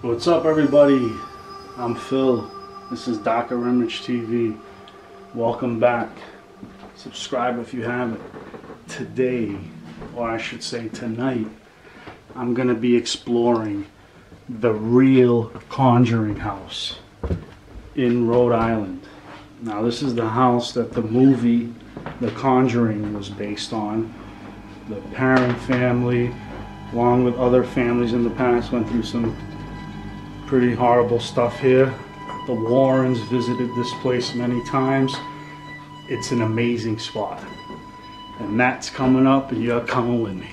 What's up, everybody? I'm Phil. This is Darker Image TV. Welcome back. Subscribe if you haven't. Today, or I should say tonight, I'm going to be exploring the real Conjuring house in Rhode Island. Now, this is the house that the movie The Conjuring was based on. The parent family, along with other families in the past, went through some pretty horrible stuff here. The Warrens visited this place many times. It's an amazing spot. And that's coming up, and you're coming with me.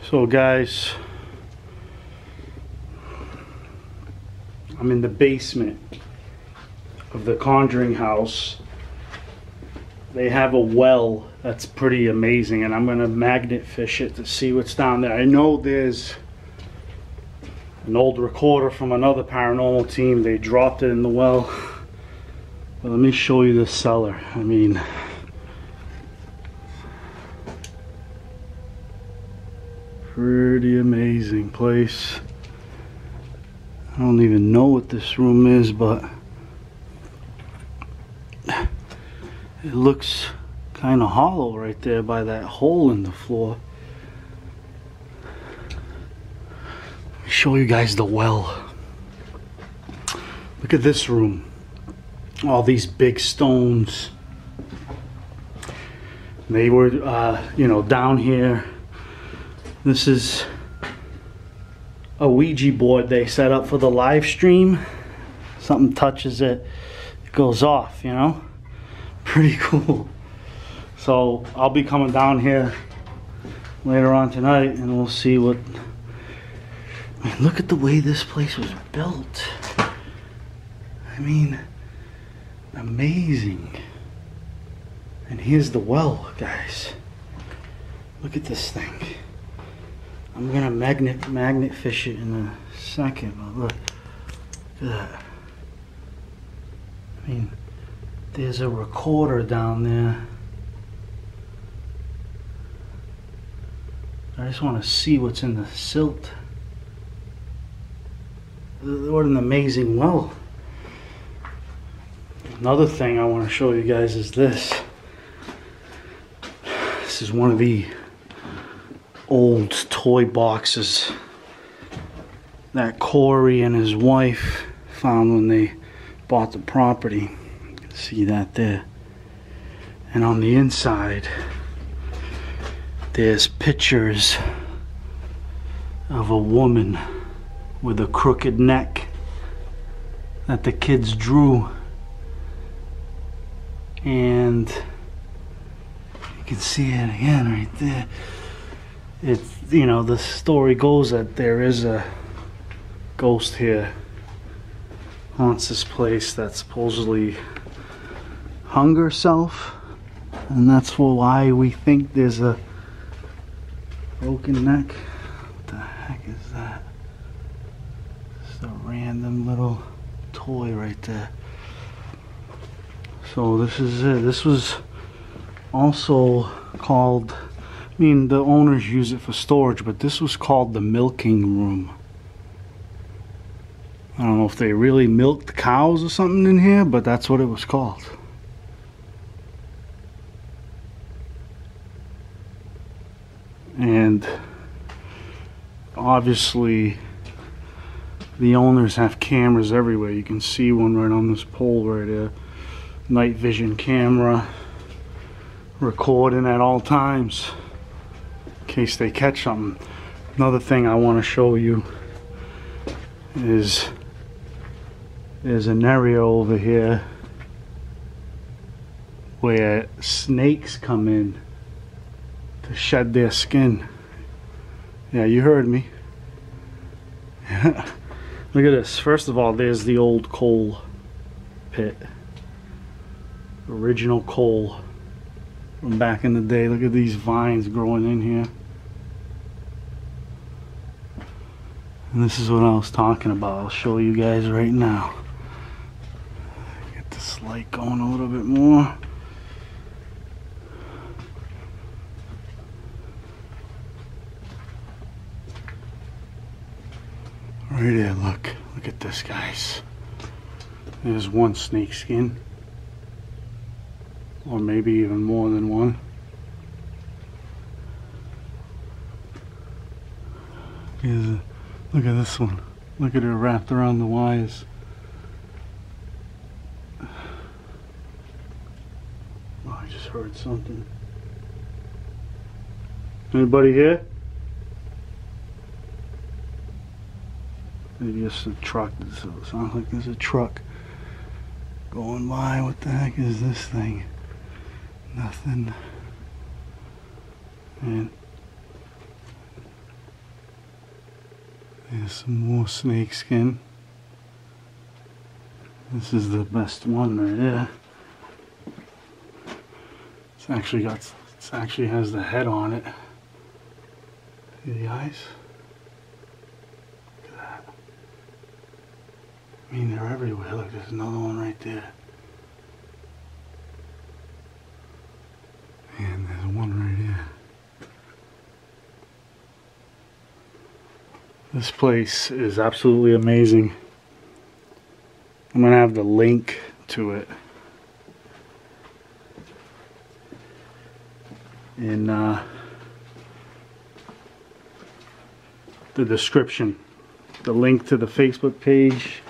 So guys, I'm in the basement of the Conjuring house. They have a well that's pretty amazing, and I'm gonna magnet fish it to see what's down there. I know there's an old recorder from another paranormal team. They dropped it in the well. But let me show you the cellar. I mean, pretty amazing place. I don't even know what this room is, but it looks kind of hollow right there by that hole in the floor. Let me show you guys the well. Look at this room. All these big stones. They were, you know, down here. This is a Ouija board they set up for the live stream. Something touches it, it goes off, you know? Pretty cool. So I'll be coming down here later on tonight and we'll see what... Man, look at the way this place was built. I mean, amazing. And here's the well, guys. Look at this thing. I'm gonna magnet fish it in a second, but look at that. I mean, there's a recorder down there. I just want to see what's in the silt. What an amazing well. Another thing I want to show you guys is this. This is one of the old toy boxes that Corey and his wife found when they bought the property. You can see that there. And on the inside, there's pictures of a woman with a crooked neck that the kids drew, and you can see it again right there. It's, you know, the story goes that there is a ghost here, haunts this place, that supposedly hung herself, and that's why we think there's a broken neck. What the heck is that? Just a random little toy right there. So this is it. This was also called, I mean, the owners use it for storage, but this was called the milking room. I don't know if they really milked cows or something in here, but that's what it was called. And obviously the owners have cameras everywhere. You can see one right on this pole right there. Night vision camera, recording at all times in case they catch something. Another thing I want to show you is there's an area over here where snakes come in to shed their skin. Yeah, you heard me. Look at this. First of all, there's the old coal pit. Original coal from back in the day. Look at these vines growing in here. And this is what I was talking about. I'll show you guys right now. Get this light going a little bit more. Right there, look at this, guys. There's one snake skin, or maybe even more than one. Look at this one. Look at it wrapped around the wires. Oh, I just heard something. Anybody here? Maybe it's a truck. It sounds like there's a truck going by. What the heck is this thing? Nothing. And there's some more snake skin. This is the best one right there. It actually has the head on it. See the eyes? Look at that. I mean, they're everywhere. Look, there's another one right there. And there's one right here. This place is absolutely amazing. I'm gonna have the link to it in the description. The link to the Facebook page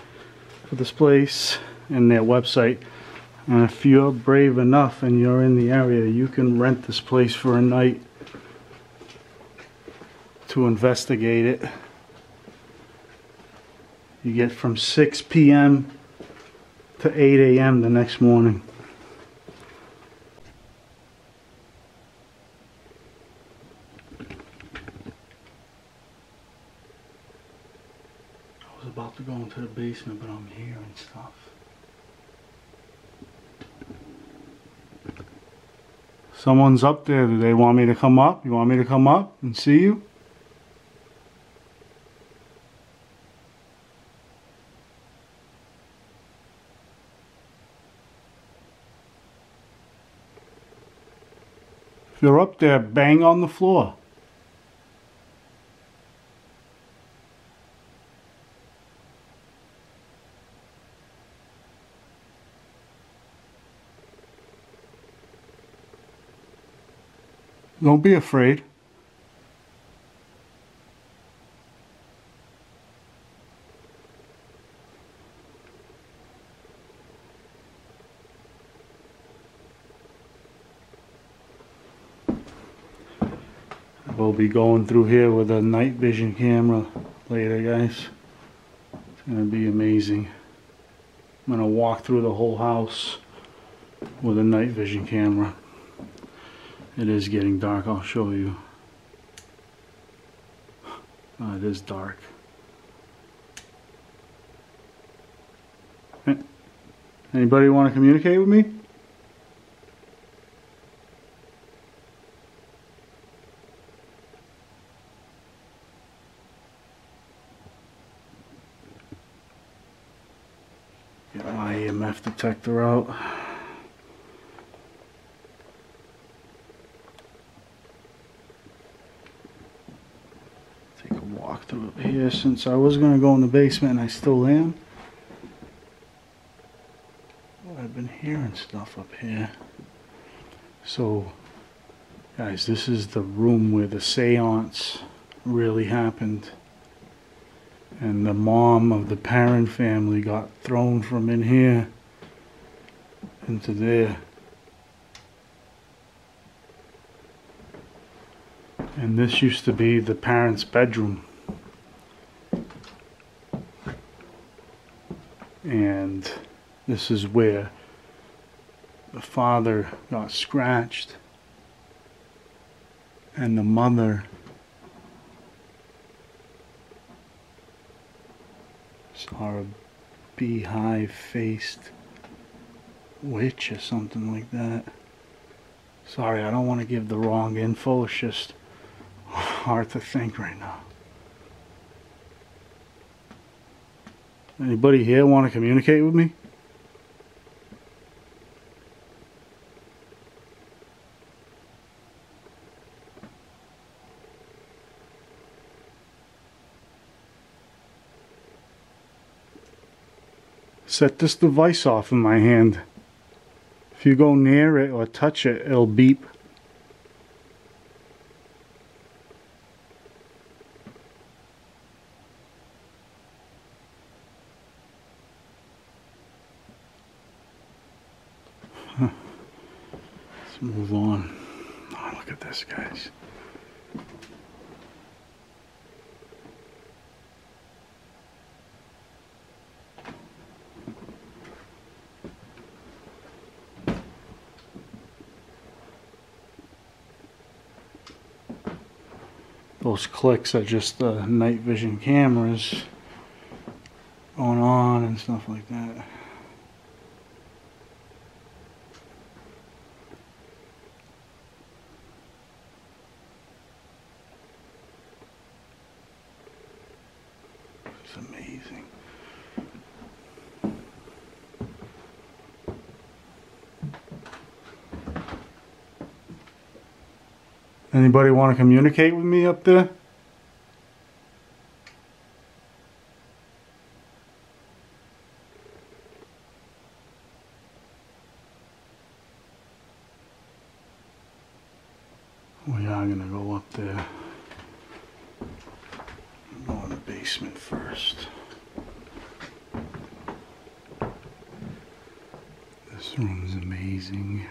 for this place and their website. And if you're brave enough and you're in the area, you can rent this place for a night to investigate it. You get from 6 p.m. to 8 a.m. the next morning. I was about to go into the basement, but I'm hearing stuff. Someone's up there. Do they want me to come up? You want me to come up and see you? If you're up there, bang on the floor. Don't be afraid. We'll be going through here with a night vision camera later, guys. It's gonna be amazing. I'm gonna walk through the whole house with a night vision camera. It is getting dark, I'll show you. It is dark. Anybody want to communicate with me? Get my EMF detector out. Take a walk through it here since I was going to go in the basement and I still am. I've been hearing stuff up here. So, guys, this is the room where the seance really happened. And the mom of the parent family got thrown from in here into there. And this used to be the parents' bedroom. And this is where the father got scratched and the mother saw a beehive-faced witch or something like that. Sorry, I don't want to give the wrong info. It's just hard to think right now. Anybody here want to communicate with me? Set this device off in my hand. If you go near it or touch it, it'll beep. Let's move on. Oh, look at this, guys. Those clicks are just the night vision cameras going on and stuff like that. It's amazing. Anybody want to communicate with me up there? We are going to go up there. Go in the basement first. This room's amazing.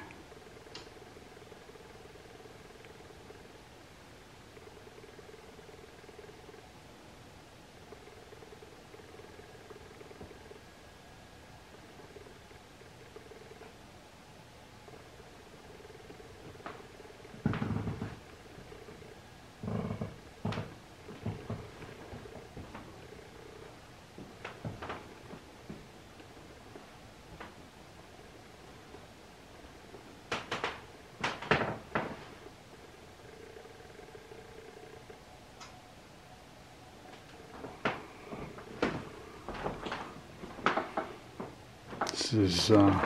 This is the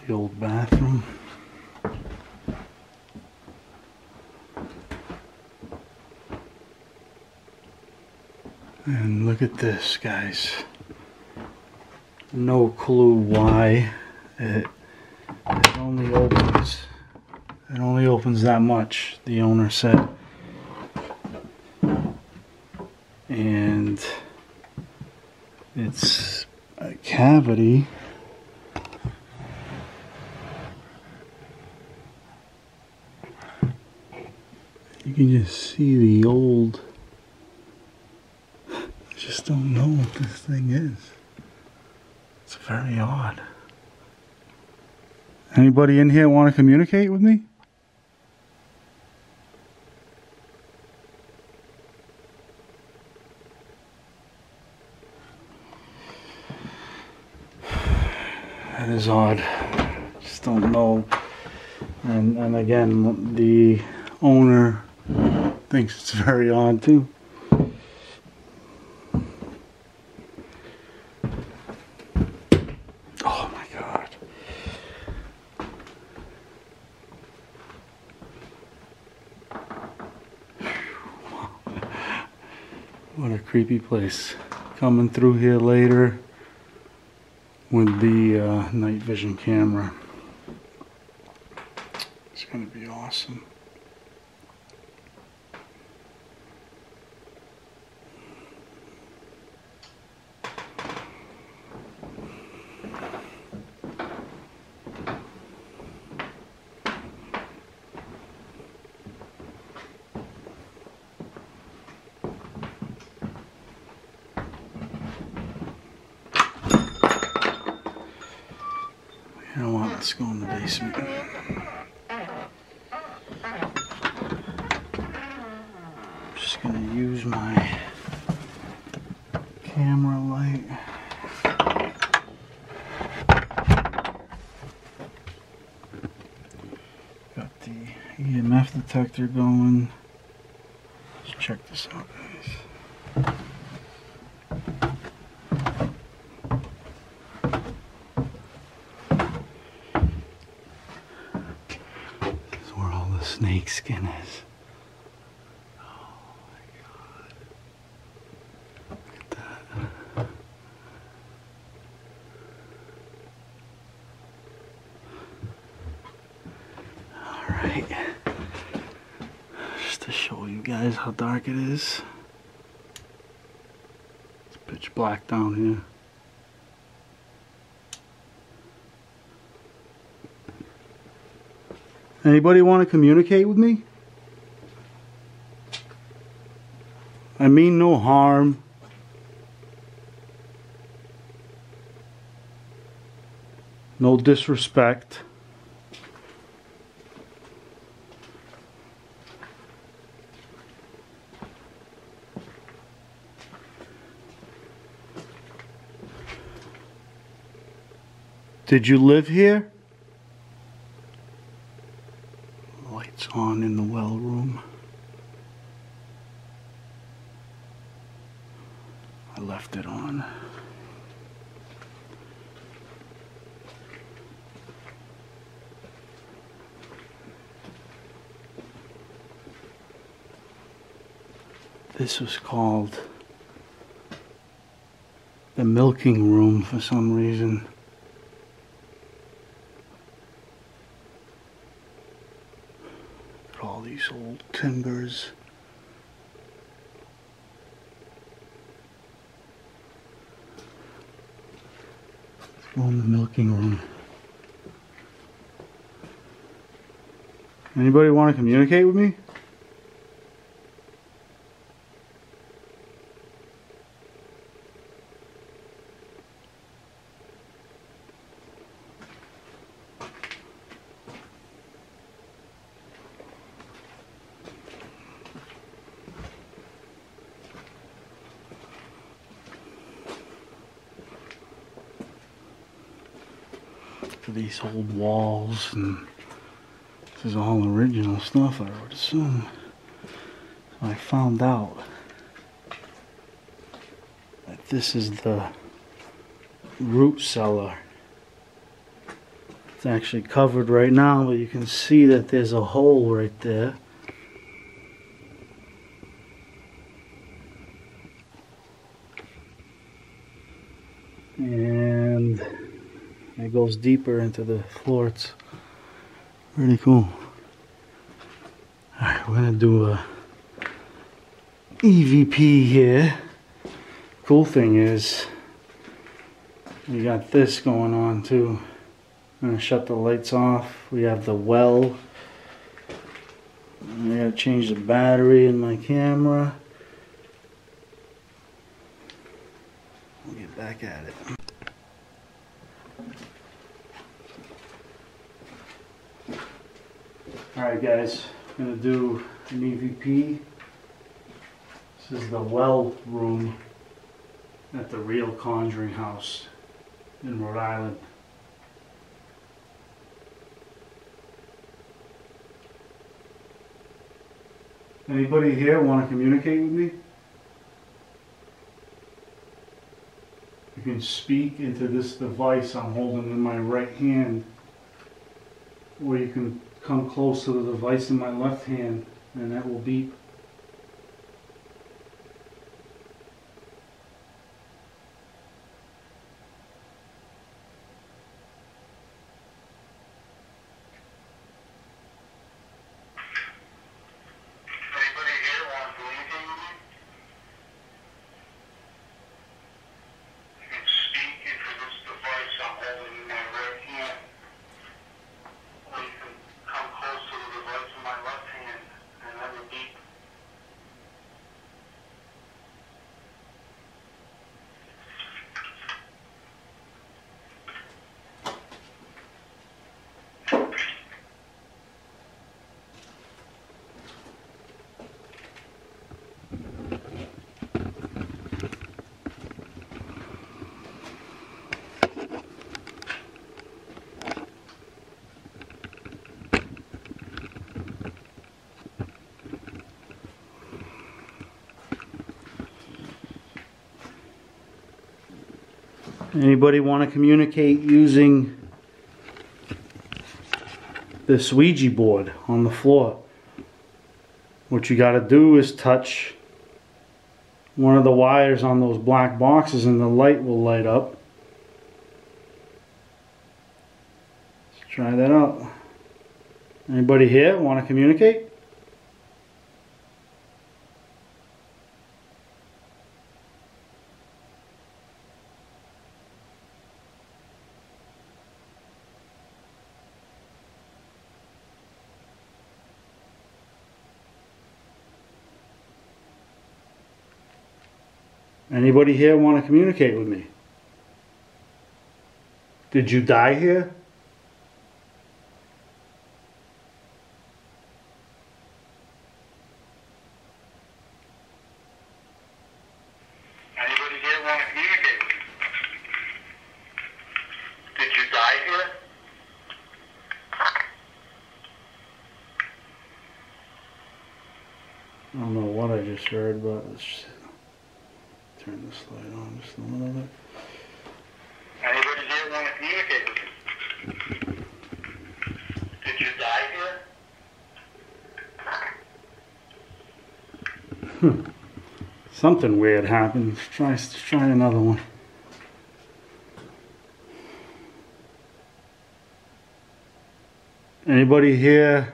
old bathroom. And look at this, guys. No clue why it only opens. It only opens that much, the owner said. And it's a cavity. can just see the old. I just don't know what this thing is. It's very odd. Anybody in here want to communicate with me? That is odd. Just don't know. And again, the owner thinks it's very odd too. Oh my God. What a creepy place. Coming through here later with the night vision camera. It's gonna be awesome. You know what, let's go in the basement. Just gonna use my camera light. Got the EMF detector going. Let's check this out, guys. Snake skin is. Oh my God. Look at that. Alright. Just to show you guys how dark it is. It's pitch black down here. Anybody want to communicate with me? I mean no harm. No disrespect. Did you live here? Lights on in the well room. I left it on. This was called the milking room for some reason. All these old timbers. Let's go in the milking room. Anybody want to communicate with me? For these old walls, and this is all original stuff, I would assume. So I found out that this is the root cellar. It's actually covered right now, but you can see that there's a hole right there. And it goes deeper into the floor. It's pretty cool. Alright, we're gonna do a EVP here. Cool thing is we got this going on too. I'm gonna shut the lights off. We have the well I gotta change the battery in my camera. We'll get back at it. Alright guys, I'm gonna do an EVP. This is the well room at the real Conjuring house in Rhode Island. Anybody here want to communicate with me? You can speak into this device I'm holding in my right hand, or you can come close to the device in my left hand and that will beep. Anybody want to communicate using this Ouija board on the floor? What you got to do is touch one of the wires on those black boxes and the light will light up. Let's try that out. Anybody here want to communicate? Anybody here want to communicate with me? Did you die here? Anybody here want to communicate with me? Did you die here? I don't know what I just heard, but let's turn this light on just a little bit. Anybody here want to communicate with me? Did you die here? Something weird happened. Let's try another one. Anybody here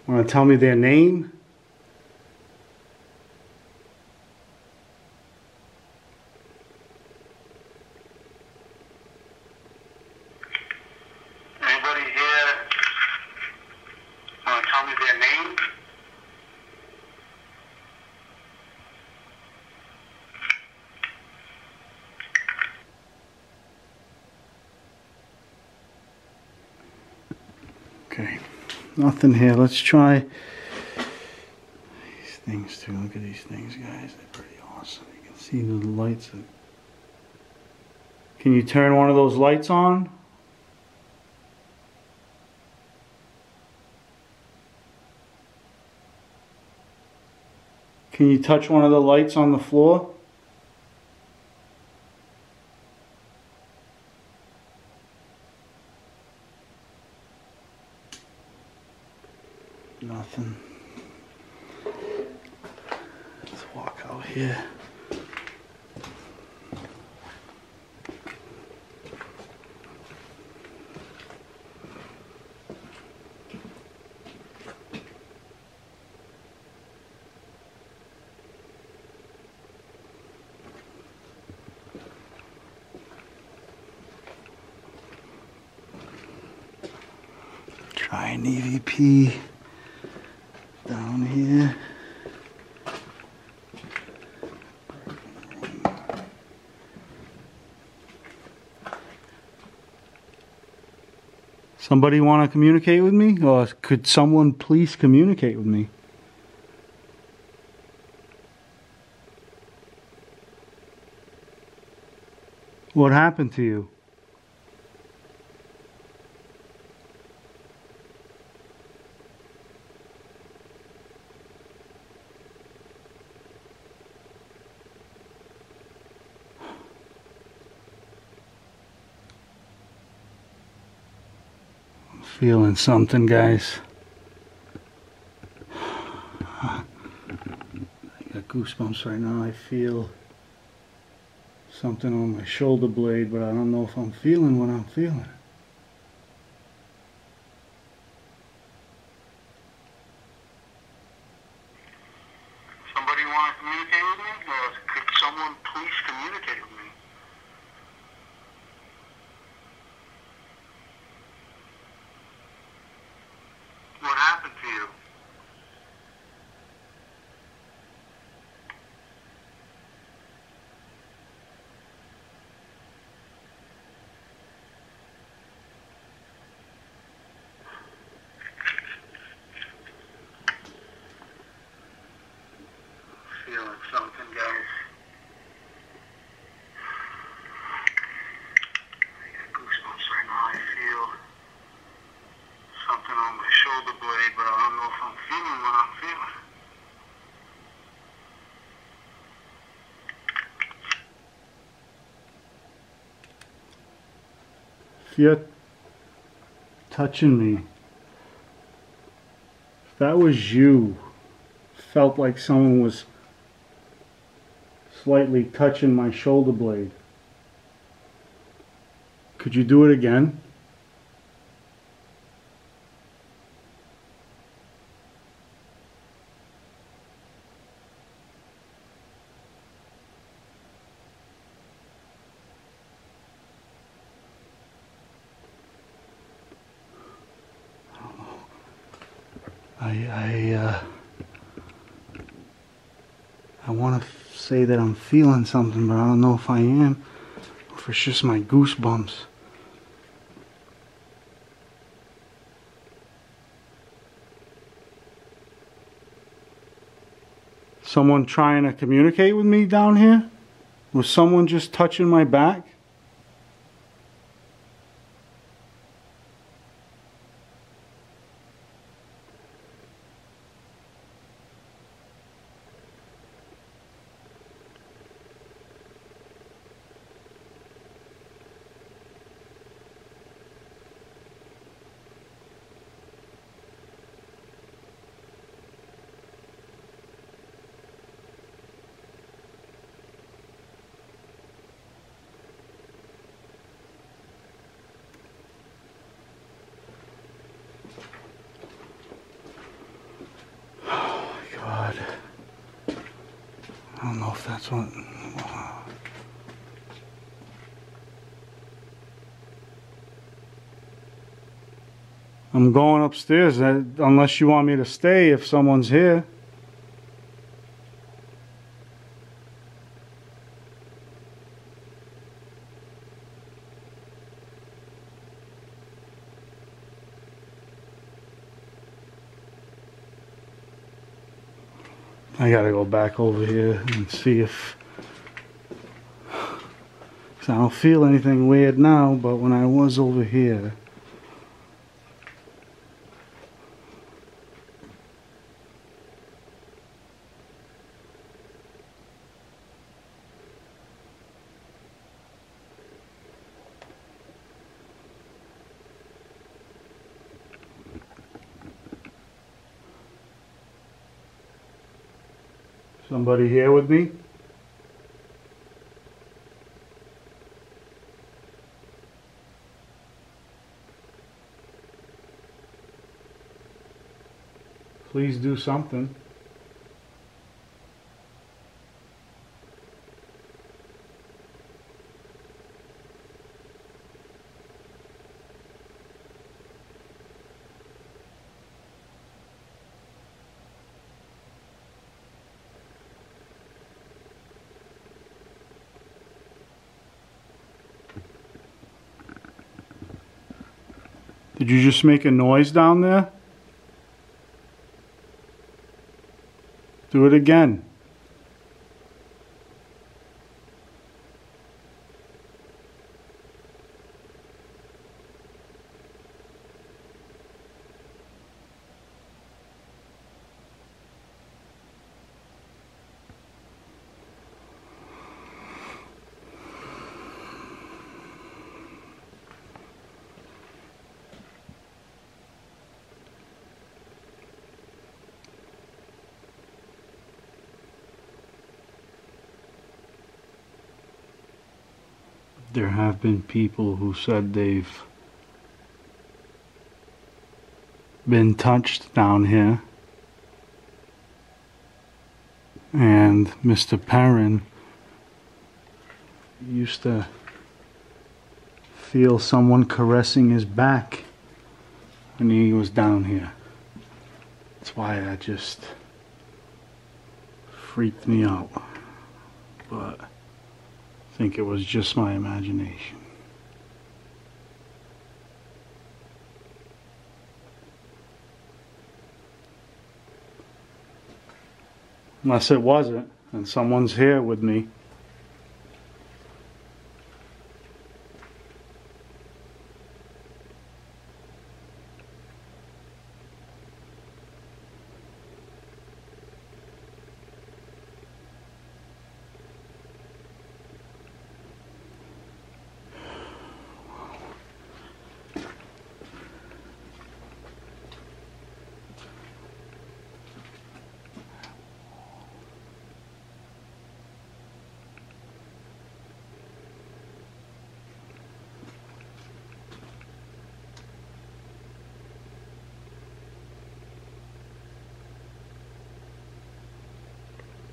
want to tell me their name? Anybody here want to tell me their name? Okay, nothing here. Let's try these things too. Look at these things, guys. They're pretty awesome. You can see the lights. Can you turn one of those lights on? Can you touch one of the lights on the floor? Nothing. Let's walk out here. Try an EVP. Somebody want to communicate with me? Or could someone please communicate with me? What happened to you? I'm feeling something, guys. I got goosebumps right now. I feel something on my shoulder blade, but I don't know if I'm feeling what I'm feeling. Somebody want to communicate with me? Or could someone please communicate with me? What happened to you? Feeling something, guys. I got goosebumps right now. I feel something on my shoulder blade, but I don't know if I'm feeling what I'm feeling. If you're touching me, if that was you, felt like someone was slightly touching my shoulder blade, could you do it again? I want to say that I'm feeling something, but I don't know if I am, or if it's just my goosebumps. Someone trying to communicate with me down here? Was someone just touching my back? God. I don't know if that's what... I'm going upstairs, unless you want me to stay if someone's here. I gotta go back over here and see if... Cause I don't feel anything weird now, but when I was over here... Somebody here with me? Please do something. Did you just make a noise down there? Do it again. There have been people who said they've been touched down here, and Mr. Perrin used to feel someone caressing his back when he was down here. That's why that just freaked me out, but I think it was just my imagination. Unless it wasn't, and someone's here with me.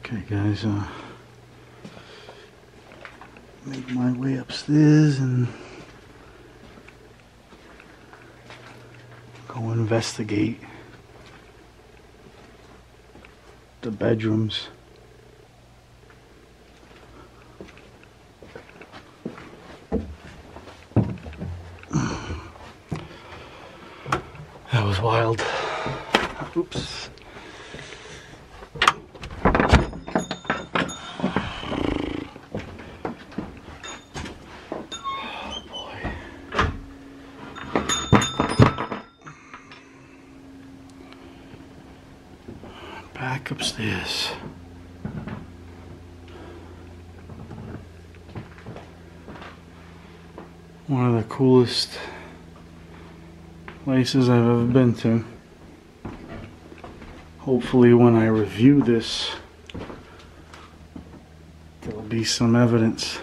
Okay guys, make my way upstairs and go investigate the bedrooms. That was wild. Oops. Back upstairs. One of the coolest places I've ever been to. Hopefully when I review this, there'll be some evidence.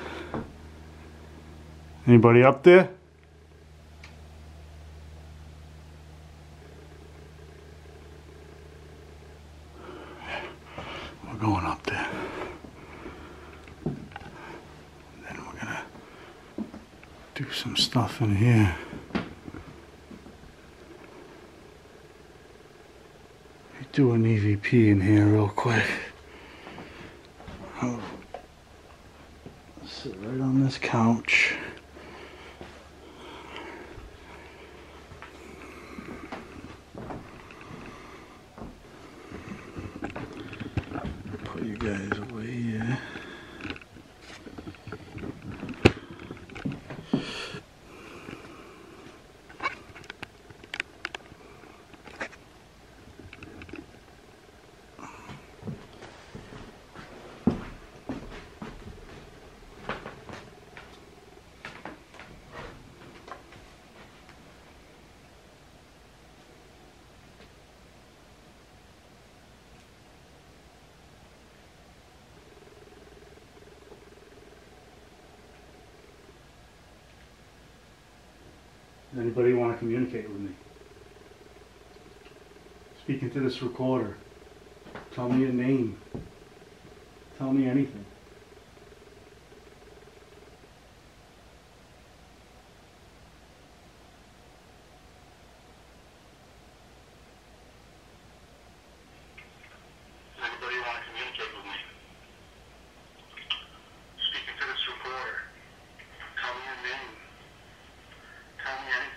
Anybody up there? We're going up there. Then we're gonna do some stuff in here. Do an EVP in here real quick. I'll sit right on this couch. Put you guys away here. Does anybody want to communicate with me? Speaking to this recorder. Tell me your name. Tell me anything. Anybody want to communicate with me? Speaking to this recorder. Tell me your name. Tell me anything.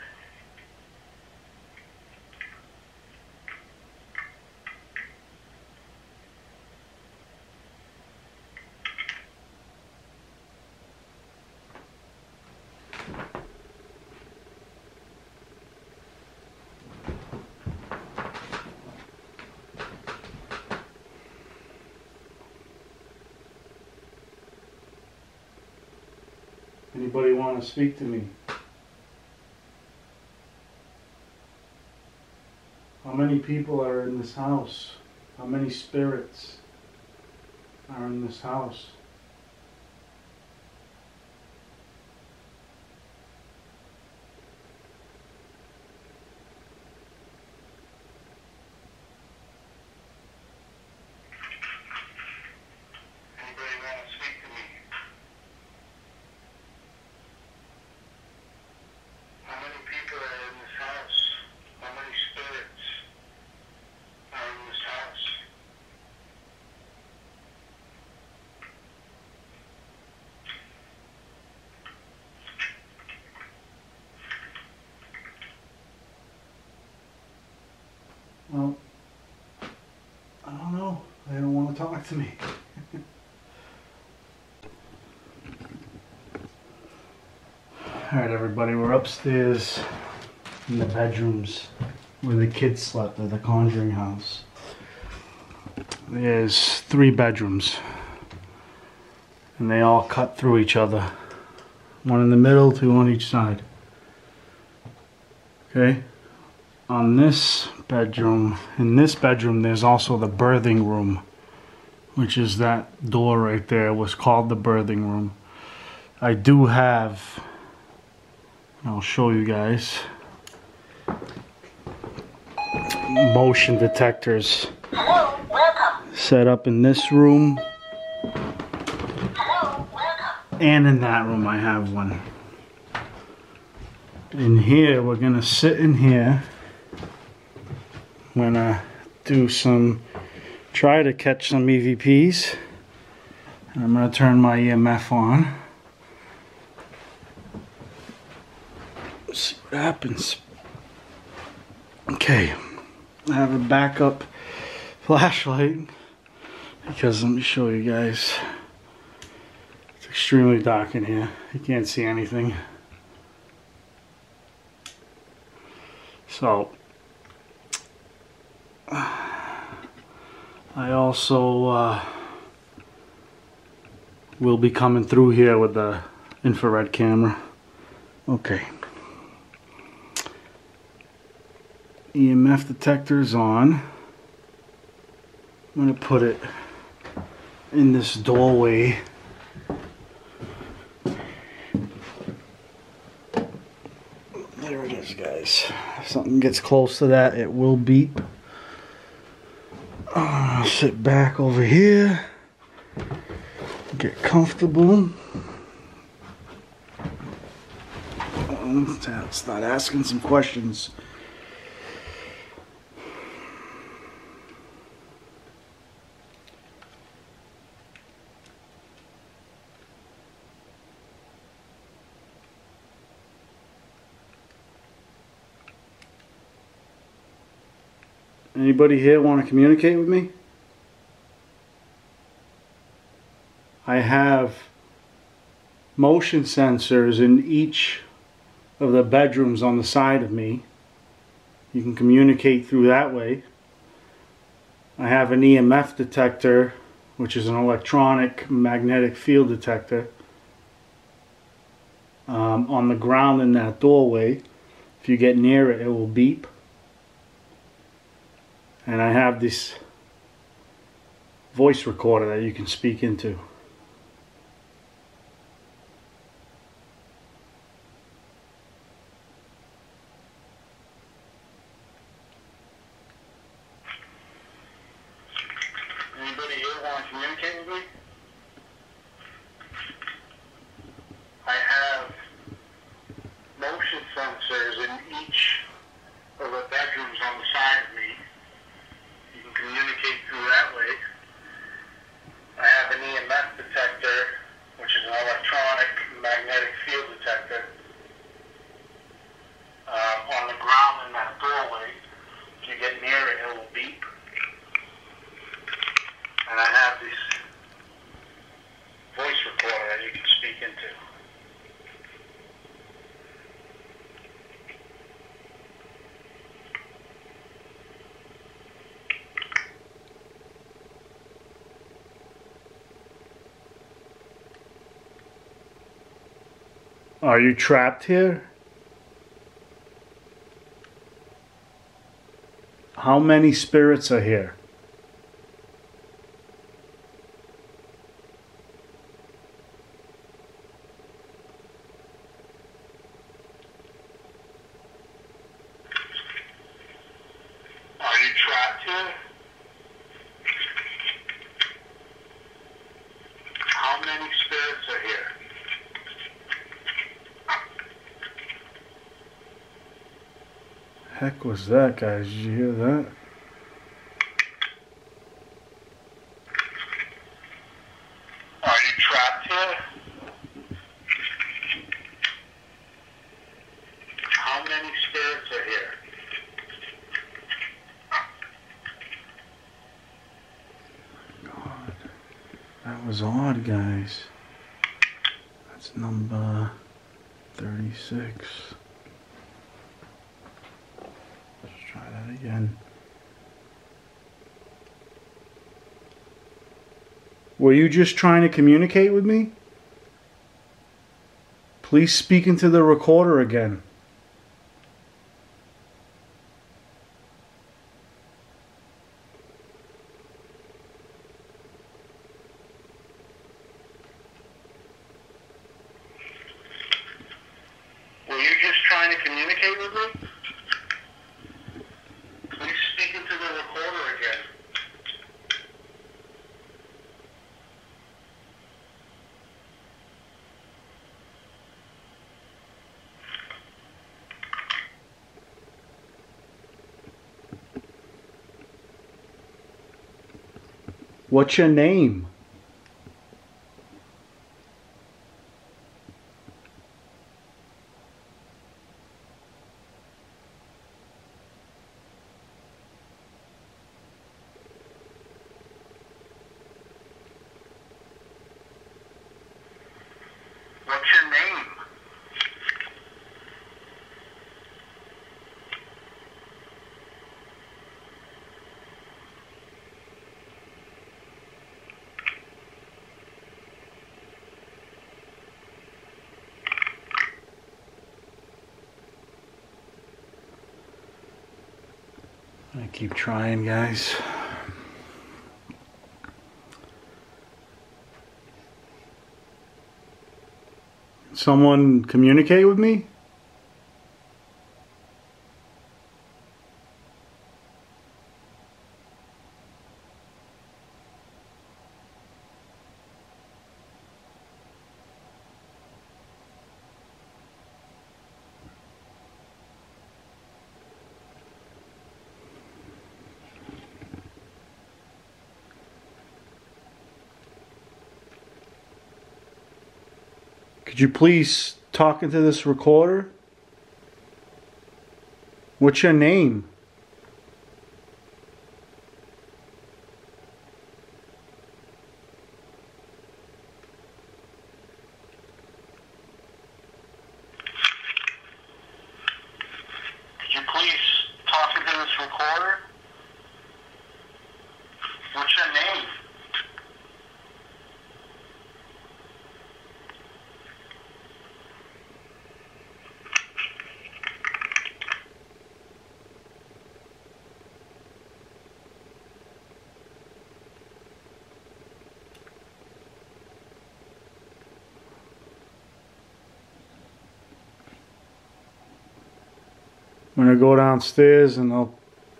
Anybody want to speak to me? How many people are in this house? How many spirits are in this house? Anybody want to speak to me? How many people are in this house? How many spirits are in this house? Well, I don't know. They don't want to talk to me. Alright everybody, we're upstairs in the bedrooms where the kids slept at the Conjuring house. There's 3 bedrooms and they all cut through each other. 1 in the middle, 2 on each side. Okay? On this bedroom, in this bedroom there's also the birthing room, which is that door right there, was called the birthing room. I do have, I'll show you guys, motion detectors set up in this room. And in that room I have one. In here, we're gonna sit in here. I'm gonna try to catch some EVPs. And I'm gonna turn my EMF on. See what happens. Okay, I have a backup flashlight because let me show you guys. It's extremely dark in here. You can't see anything. So I also will be coming through here with the infrared camera. Okay. EMF detector's on. I'm going to put it in this doorway. There it is, guys. If something gets close to that, it will beep. I'll sit back over here, get comfortable. Start asking some questions. Anybody here want to communicate with me? I have motion sensors in each of the bedrooms on the side of me. You can communicate through that way. I have an EMF detector, which is an electronic magnetic field detector, on the ground in that doorway. If you get near it, it will beep. And I have this voice recorder that you can speak into. Anybody here want to communicate with me? I have motion sensors in each of the bedrooms on the side of me. You can communicate through that way. I have an EMF detector, which is an electronic magnetic field detector, on the ground in that doorway. If you get near it, it will beep. And I have this voice recorder that you can speak into. Are you trapped here? How many spirits are here? Are you trapped here? How many spirits are here? Heck was that, guys? Did you hear that? Are you trapped here? How many spirits are here? God, that was odd, guys. That's number 36. Let's try that again. Were you just trying to communicate with me? Please speak into the recorder again. Were you just trying to communicate with me? Please speak into the recorder again. What's your name? What's your name? I keep trying, guys. Someone communicate with me? Could you please talk into this recorder? What's your name? Could you please talk into this recorder? What's your name? I'm gonna go downstairs and I'll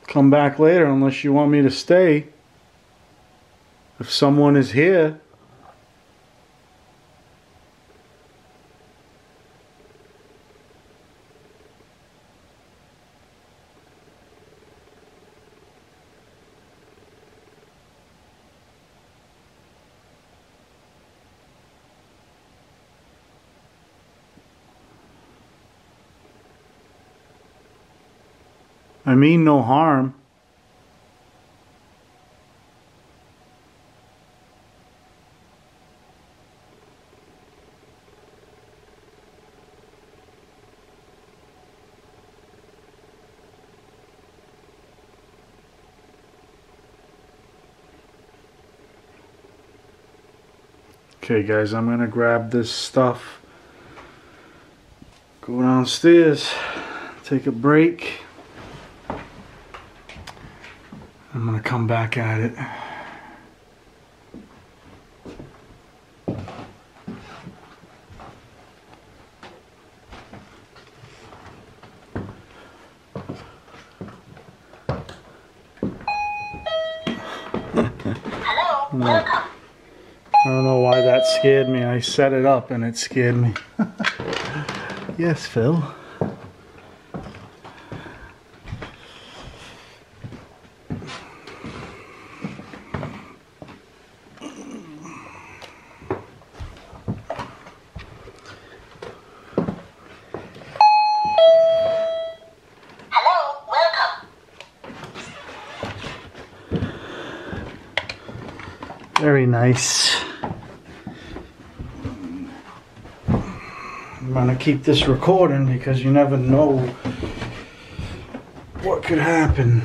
come back later unless you want me to stay. If someone is here. I mean no harm. Okay guys, I'm gonna grab this stuff Go downstairs, take a break. I'm gonna come back at it. Hello, welcome. I don't know why that scared me. I set it up and it scared me. Yes, Phil. Hello, welcome. Very nice. I'm gonna keep this recording because you never know what could happen.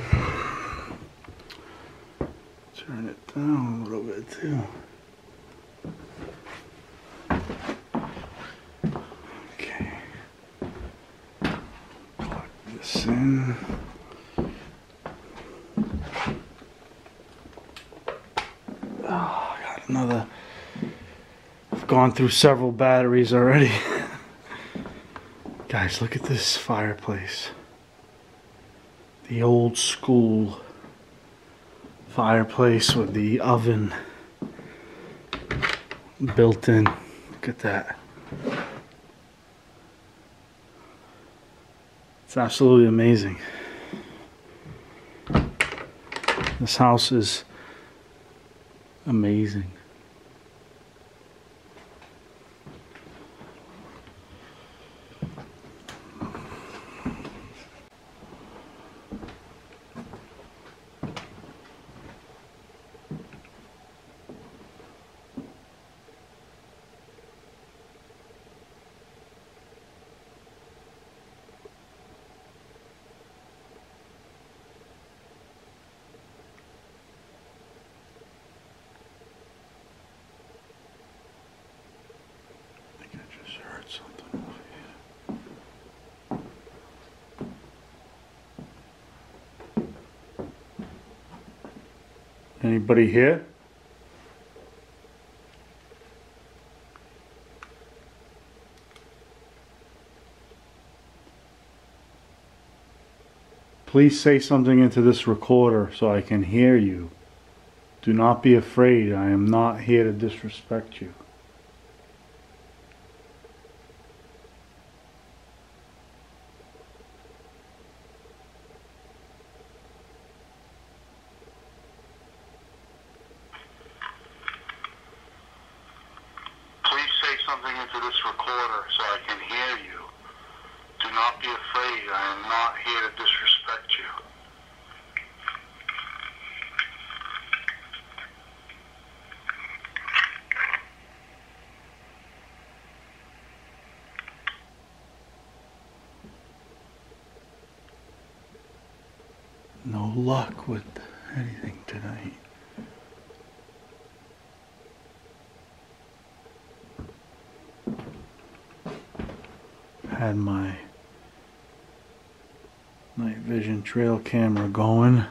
Turn it down a little bit too. Okay. Plug this in. Oh, I got another. I've gone through several batteries already. Guys, look at this fireplace. The old school fireplace with the oven built in. Look at that. It's absolutely amazing. This house is amazing. I just heard something over here. Anybody here? Please say something into this recorder so I can hear you. Do not be afraid. I am not here to disrespect you. Please say something into this recorder so I can hear you. Do not be afraid. I am not here to disrespect you. No luck with anything tonight. Had my night vision trail camera going. I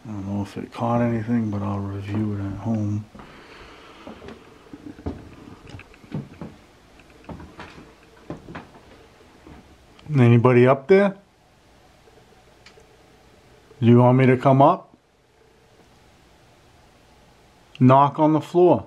don't know if it caught anything, but I'll review it at home. Anybody up there? Do you want me to come up? Knock on the floor.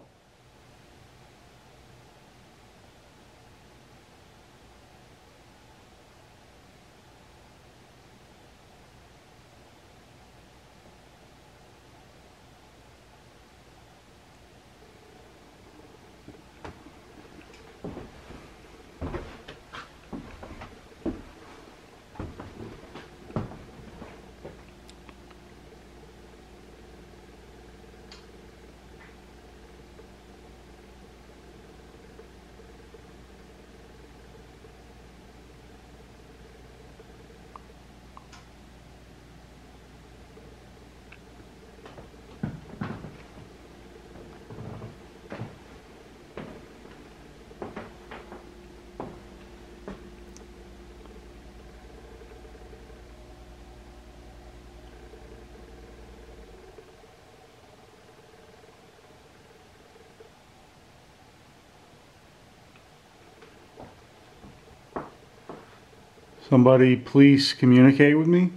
Somebody please communicate with me.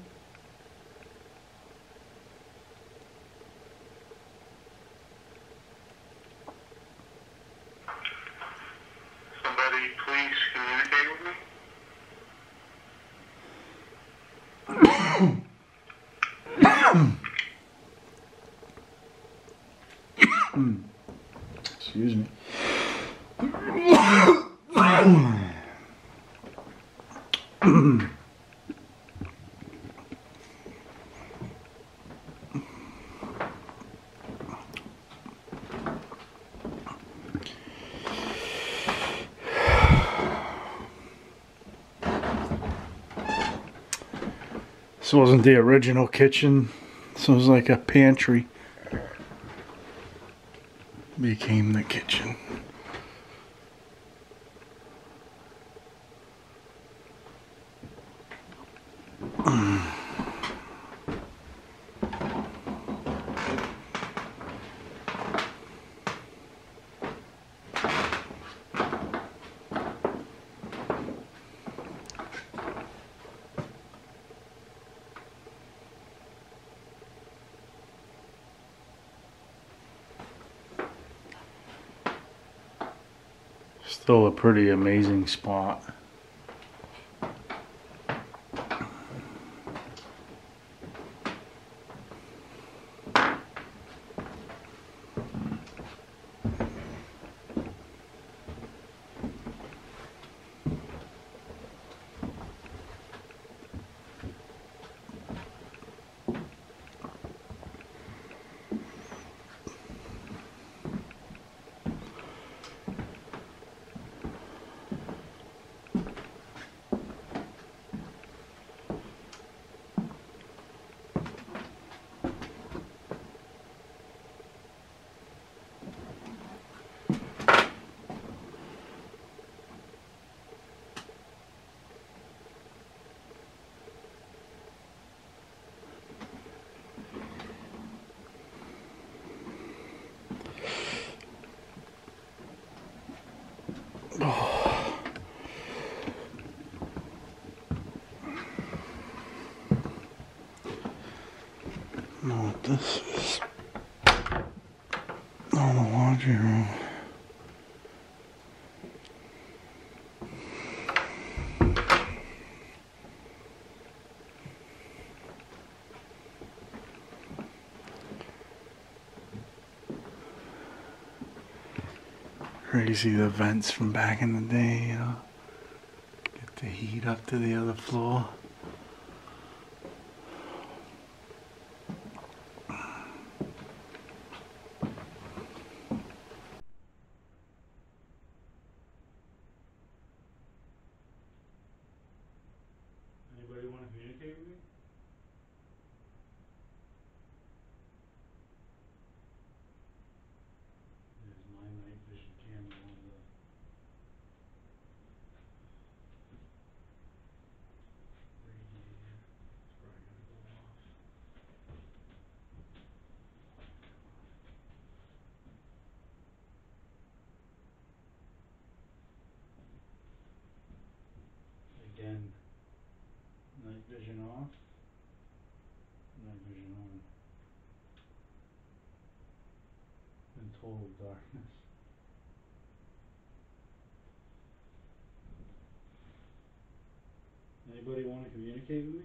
Somebody please communicate with me. Excuse me. This wasn't the original kitchen. This was like a pantry. Became the kitchen. Still a pretty amazing spot. Oh. I don't know what this is. Oh, the laundry room. Crazy, the vents from back in the day, you know. Get the heat up to the other floor. Anybody want to communicate with me? There's my night vision camera on the radiator. It's probably gonna go off. Again, night vision off, night vision on. In total darkness. Anybody want to communicate with me?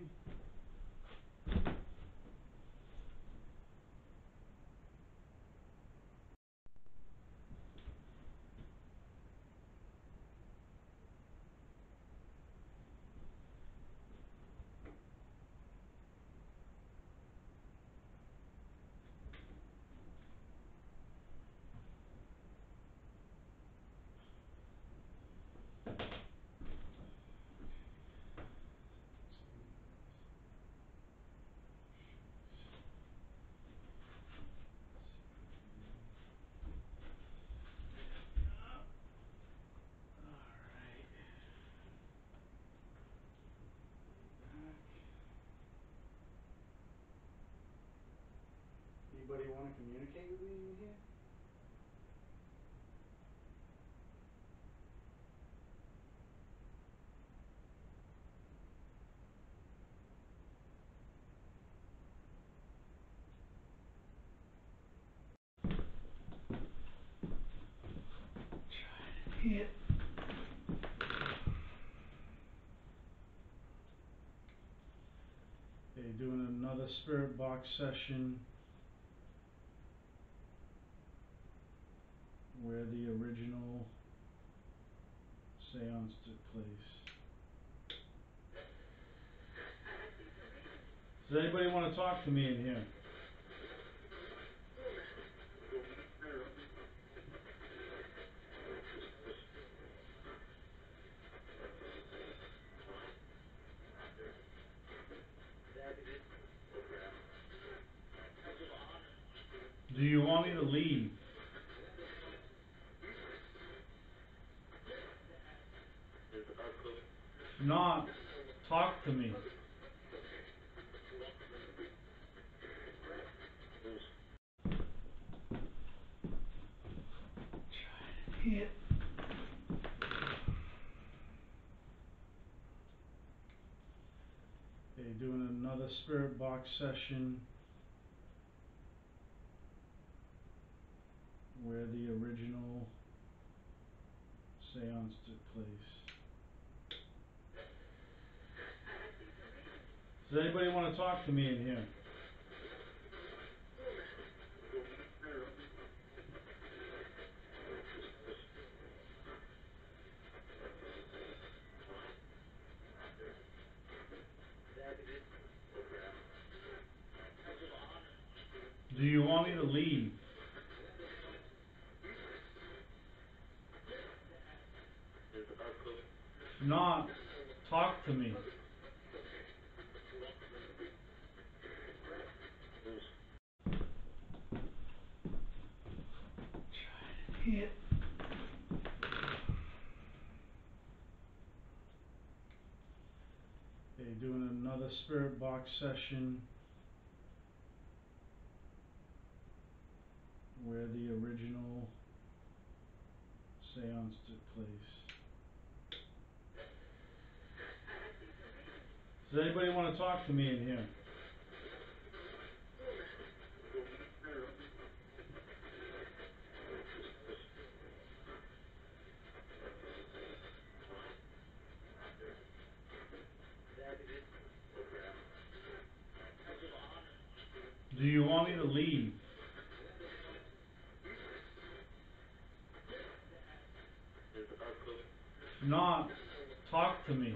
Anybody want to communicate with me in here? Hit. Okay, doing another spirit box session where the original seance took place. Does anybody want to talk to me in here? Do you want me to leave? If not, talk to me. Hit. Okay, doing another spirit box session where the original seance took place. Does anybody want to talk to me in here? Do you want me to leave? If not, talk to me. Hit. Okay, doing another spirit box session where the original seance took place. Does anybody want to talk to me in here? Do you want me to leave? If not, talk to me.